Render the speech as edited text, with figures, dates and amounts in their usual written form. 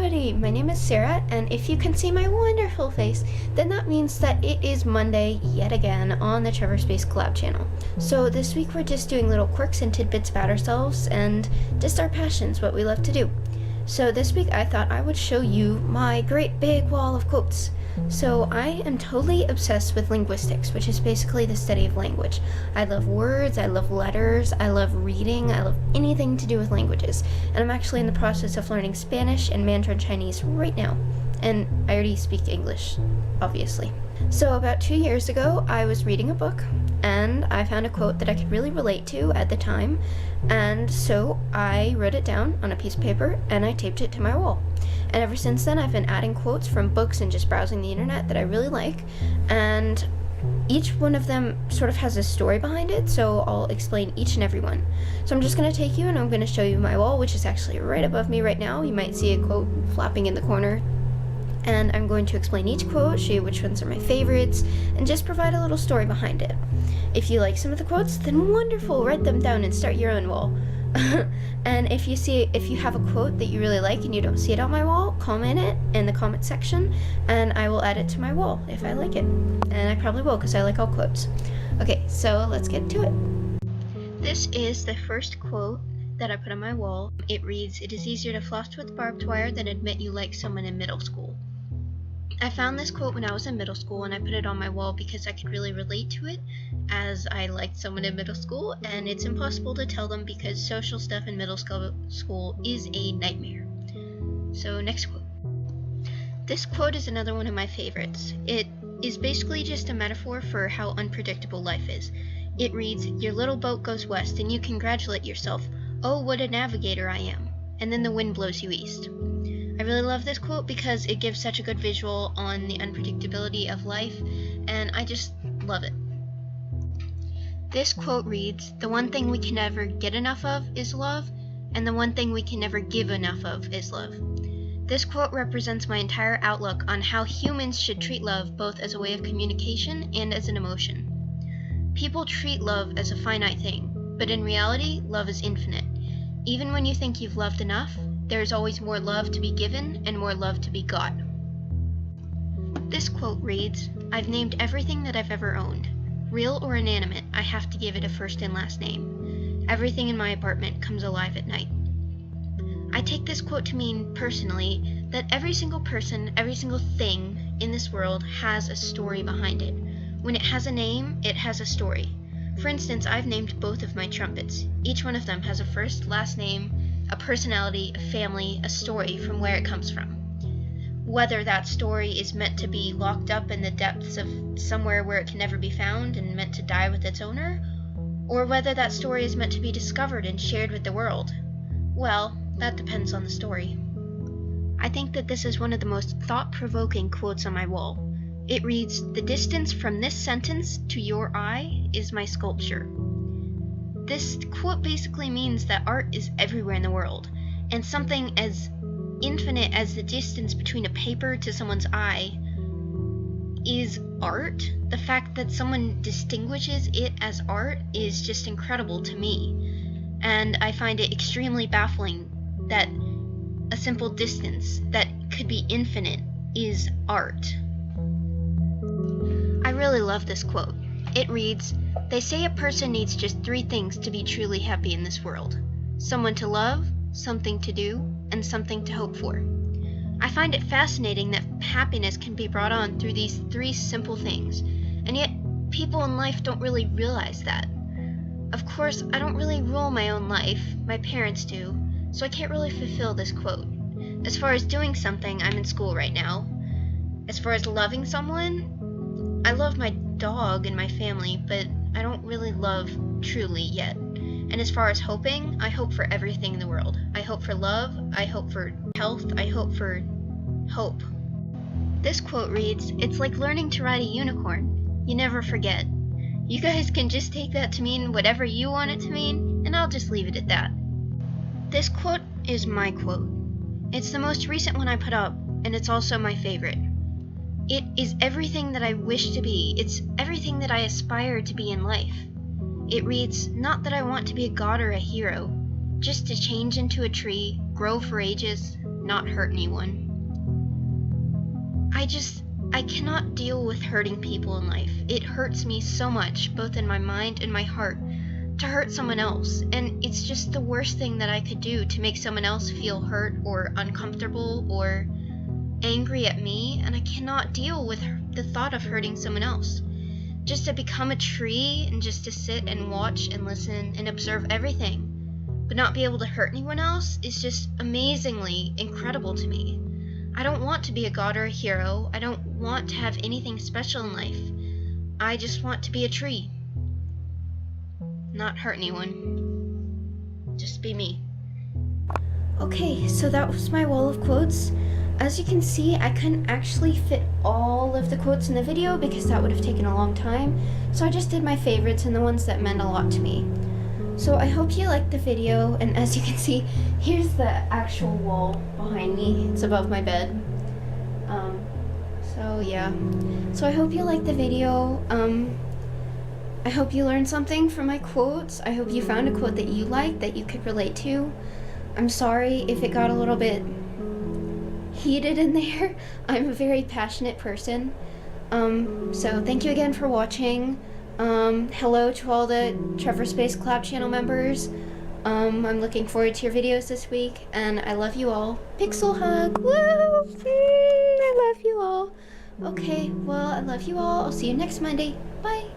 everybody, my name is Sarah, and if you can see my wonderful face, then that means that it is Monday yet again on the Trevor Space collab channel. So this week we're just doing little quirks and tidbits about ourselves and just our passions, what we love to do. So this week I thought I would show you my great big wall of quotes. So I am totally obsessed with linguistics, which is basically the study of language. I love words, I love letters, I love reading, I love anything to do with languages. And I'm actually in the process of learning Spanish and Mandarin Chinese right now. And I already speak English, obviously. So about 2 years ago, I was reading a book, and I found a quote that I could really relate to at the time, and so I wrote it down on a piece of paper, and I taped it to my wall. And ever since then, I've been adding quotes from books and just browsing the internet that I really like, and each one of them sort of has a story behind it, so I'll explain each and every one. So I'm just going to take you, and I'm going to show you my wall, which is actually right above me right now. You might see a quote flapping in the corner. And I'm going to explain each quote, show you which ones are my favorites, and just provide a little story behind it. If you like some of the quotes, then wonderful, write them down and start your own wall. And if you have a quote that you really like and you don't see it on my wall, comment it in the comment section, and I will add it to my wall if I like it. And I probably will, because I like all quotes. Okay, so let's get to it. This is the first quote that I put on my wall. It reads, "It is easier to floss with barbed wire than admit you like someone in middle school." I found this quote when I was in middle school, and I put it on my wall because I could really relate to it, as I liked someone in middle school, and it's impossible to tell them because social stuff in middle school is a nightmare. So next quote. This quote is another one of my favorites. It is basically just a metaphor for how unpredictable life is. It reads, "Your little boat goes west and you congratulate yourself, 'Oh, what a navigator I am,' and then the wind blows you east." I really love this quote because it gives such a good visual on the unpredictability of life, and I just love it. This quote reads, "The one thing we can never get enough of is love, and the one thing we can never give enough of is love." This quote represents my entire outlook on how humans should treat love, both as a way of communication and as an emotion. People treat love as a finite thing, but in reality, love is infinite. Even when you think you've loved enough, there is always more love to be given and more love to be got. This quote reads, "I've named everything that I've ever owned. Real or inanimate, I have to give it a first and last name. Everything in my apartment comes alive at night." I take this quote to mean, personally, that every single person, every single thing in this world has a story behind it. When it has a name, it has a story. For instance, I've named both of my trumpets. Each one of them has a first, last name, a personality, a family, a story from where it comes from. Whether that story is meant to be locked up in the depths of somewhere where it can never be found and meant to die with its owner, or whether that story is meant to be discovered and shared with the world, well, that depends on the story. I think that this is one of the most thought-provoking quotes on my wall. It reads, "The distance from this sentence to your eye is my sculpture." This quote basically means that art is everywhere in the world, and something as infinite as the distance between a paper to someone's eye is art. The fact that someone distinguishes it as art is just incredible to me, and I find it extremely baffling that a simple distance that could be infinite is art. I really love this quote. It reads, "They say a person needs just 3 things to be truly happy in this world: someone to love, something to do, and something to hope for." I find it fascinating that happiness can be brought on through these 3 simple things, and yet people in life don't really realize that. Of course, I don't really rule my own life, my parents do, so I can't really fulfill this quote. As far as doing something, I'm in school right now. As far as loving someone, I love my dog and my family, but I don't really love truly yet. And as far as hoping, I hope for everything in the world. I hope for love, I hope for health, I hope for hope. This quote reads, "It's like learning to ride a unicorn. You never forget." You guys can just take that to mean whatever you want it to mean, and I'll just leave it at that. This quote is my quote. It's the most recent one I put up, and it's also my favorite. It is everything that I wish to be. It's everything that I aspire to be in life. It reads, "Not that I want to be a god or a hero, just to change into a tree, grow for ages, not hurt anyone. I cannot deal with hurting people in life. It hurts me so much, both in my mind and my heart, to hurt someone else, and it's just the worst thing that I could do to make someone else feel hurt or uncomfortable or angry at me, and I cannot deal with the thought of hurting someone else. Just to become a tree and just to sit and watch and listen and observe everything, but not be able to hurt anyone else is just amazingly incredible to me. I don't want to be a god or a hero. I don't want to have anything special in life. I just want to be a tree. Not hurt anyone. Just be me. Okay, so that was my wall of quotes. As you can see, I couldn't actually fit all of the quotes in the video because that would have taken a long time, so I just did my favorites and the ones that meant a lot to me. So I hope you liked the video, and as you can see, here's the actual wall behind me. It's above my bed. So yeah. So I hope you liked the video. I hope you learned something from my quotes. I hope you found a quote that you liked, that you could relate to. I'm sorry if it got a little bit heated in there. I'm a very passionate person. So thank you again for watching. Hello to all the Trevor Space Collab channel members. I'm looking forward to your videos this week, and I love you all. Pixel hug! Woo! I love you all. Okay, well, I love you all. I'll see you next Monday. Bye!